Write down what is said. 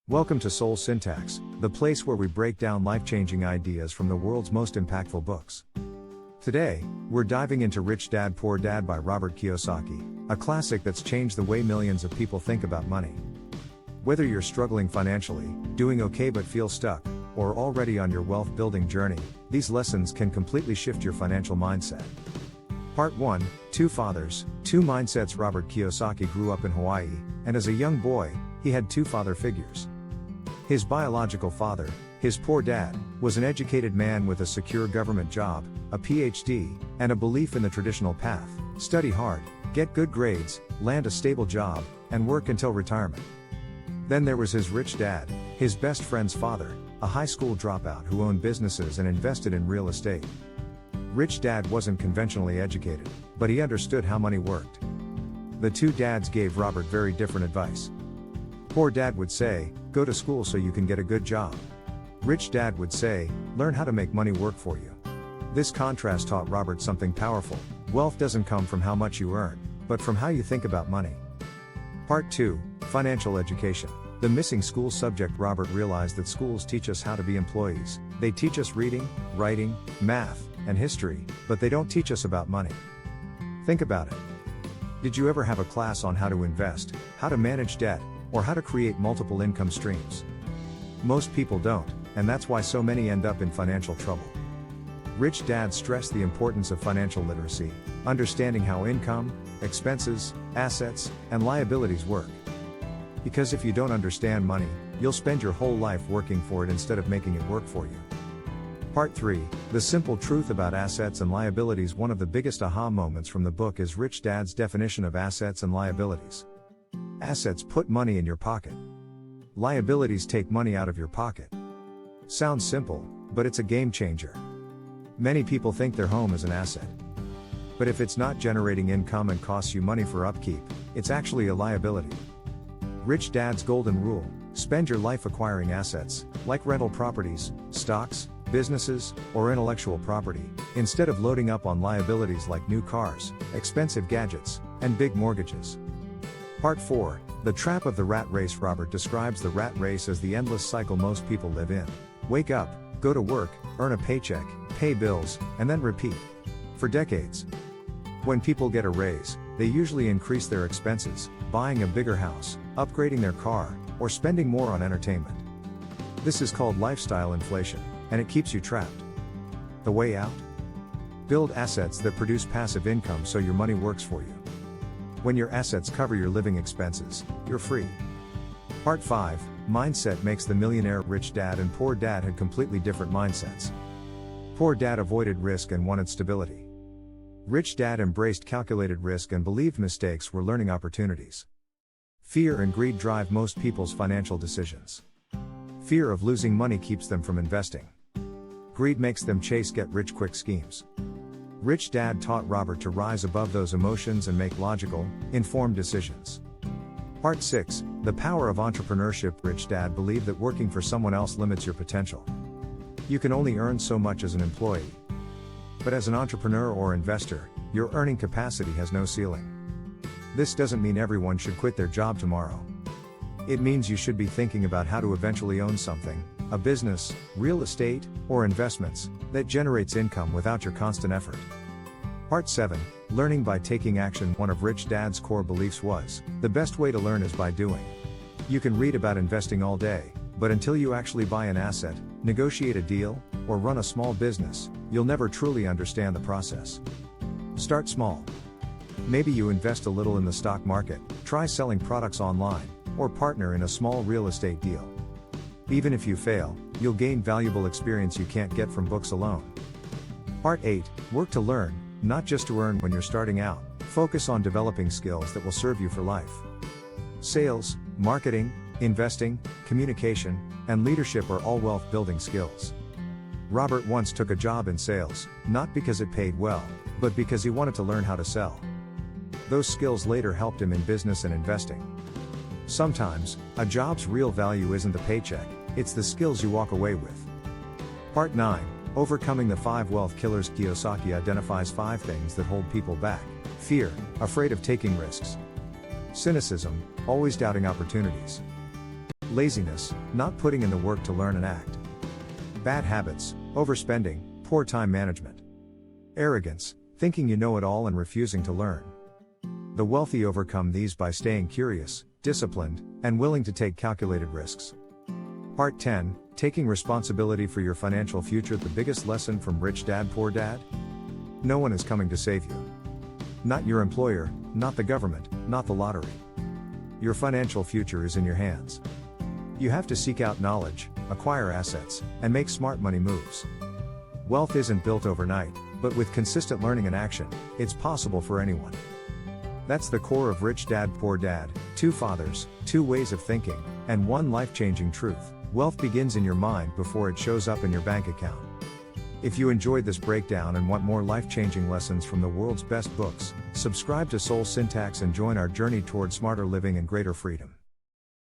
Welcome to Soul Syntax, the place where we break down life-changing ideas from the world's most impactful books. Today, we're diving into Rich Dad Poor Dad by Robert Kiyosaki, a classic that's changed the way millions of people think about money. Whether you're struggling financially, doing okay but feel stuck, or already on your wealth-building journey, these lessons can completely shift your financial mindset. Part 1, Two Fathers, Two Mindsets. Robert Kiyosaki grew up in Hawaii, and as a young boy, he had two father figures. His biological father, his poor dad, was an educated man with a secure government job, a PhD, and a belief in the traditional path: study hard, get good grades, land a stable job, and work until retirement. Then there was his rich dad, his best friend's father, a high school dropout who owned businesses and invested in real estate. Rich Dad wasn't conventionally educated, but he understood how money worked. The two dads gave Robert very different advice. Poor Dad would say, go to school so you can get a good job. Rich Dad would say, learn how to make money work for you. This contrast taught Robert something powerful: wealth doesn't come from how much you earn, but from how you think about money. Part 2, Financial Education. The missing school subject. Robert realized that schools teach us how to be employees. They teach us reading, writing, math, and history, but they don't teach us about money. Think about it. Did you ever have a class on how to invest, how to manage debt, or how to create multiple income streams? Most people don't, and that's why so many end up in financial trouble. Rich Dad stressed the importance of financial literacy, understanding how income, expenses, assets, and liabilities work. Because if you don't understand money, you'll spend your whole life working for it instead of making it work for you. Part 3, The Simple Truth About Assets and Liabilities. One of the biggest aha moments from the book is Rich Dad's definition of assets and liabilities. Assets put money in your pocket. Liabilities take money out of your pocket. Sounds simple, but it's a game changer. Many people think their home is an asset. But if it's not generating income and costs you money for upkeep, it's actually a liability. Rich Dad's golden rule: spend your life acquiring assets, like rental properties, stocks, businesses, or intellectual property, instead of loading up on liabilities like new cars, expensive gadgets, and big mortgages. Part 4, The Trap of the Rat Race. Robert describes the rat race as the endless cycle most people live in. Wake up, go to work, earn a paycheck, pay bills, and then repeat. For decades. When people get a raise, they usually increase their expenses, buying a bigger house, upgrading their car, or spending more on entertainment. This is called lifestyle inflation, and it keeps you trapped. The way out? Build assets that produce passive income so your money works for you. When your assets cover your living expenses, you're free. Part 5, Mindset Makes the Millionaire. Rich Dad and Poor Dad had completely different mindsets. Poor Dad avoided risk and wanted stability. Rich Dad embraced calculated risk and believed mistakes were learning opportunities. Fear and greed drive most people's financial decisions. Fear of losing money keeps them from investing. Greed makes them chase get-rich-quick schemes. Rich Dad taught Robert to rise above those emotions and make logical, informed decisions. Part 6, The Power of Entrepreneurship. Rich Dad believed that working for someone else limits your potential. You can only earn so much as an employee. But as an entrepreneur or investor, your earning capacity has no ceiling. This doesn't mean everyone should quit their job tomorrow. It means you should be thinking about how to eventually own something, a business, real estate, or investments, that generates income without your constant effort. Part 7, Learning by Taking Action. One of Rich Dad's core beliefs was, the best way to learn is by doing. You can read about investing all day, but until you actually buy an asset, negotiate a deal, or run a small business, you'll never truly understand the process. Start small. Maybe you invest a little in the stock market, try selling products online, or partner in a small real estate deal. Even if you fail, you'll gain valuable experience you can't get from books alone. Part 8, Work to Learn, not just to earn. When you're starting out, focus on developing skills that will serve you for life. Sales, marketing, investing, communication, and leadership are all wealth-building skills. Robert once took a job in sales, not because it paid well, but because he wanted to learn how to sell. Those skills later helped him in business and investing. Sometimes, a job's real value isn't the paycheck, it's the skills you walk away with. Part 9, Overcoming the 5 Wealth Killers. Kiyosaki identifies 5 things that hold people back: fear, afraid of taking risks; cynicism, always doubting opportunities; Laziness, not putting in the work to learn and act. Bad habits, overspending, poor time management. Arrogance, thinking you know it all and refusing to learn. The wealthy overcome these by staying curious, disciplined, and willing to take calculated risks. Part 10, Taking Responsibility for Your Financial Future. The biggest lesson from Rich Dad Poor Dad? No one is coming to save you. Not your employer, not the government, not the lottery. Your financial future is in your hands. You have to seek out knowledge, acquire assets, and make smart money moves. Wealth isn't built overnight, but with consistent learning and action, it's possible for anyone. That's the core of Rich Dad Poor Dad: 2 fathers, 2 ways of thinking, and 1 life-changing truth. Wealth begins in your mind before it shows up in your bank account. If you enjoyed this breakdown and want more life-changing lessons from the world's best books, subscribe to Soul Syntax and join our journey toward smarter living and greater freedom.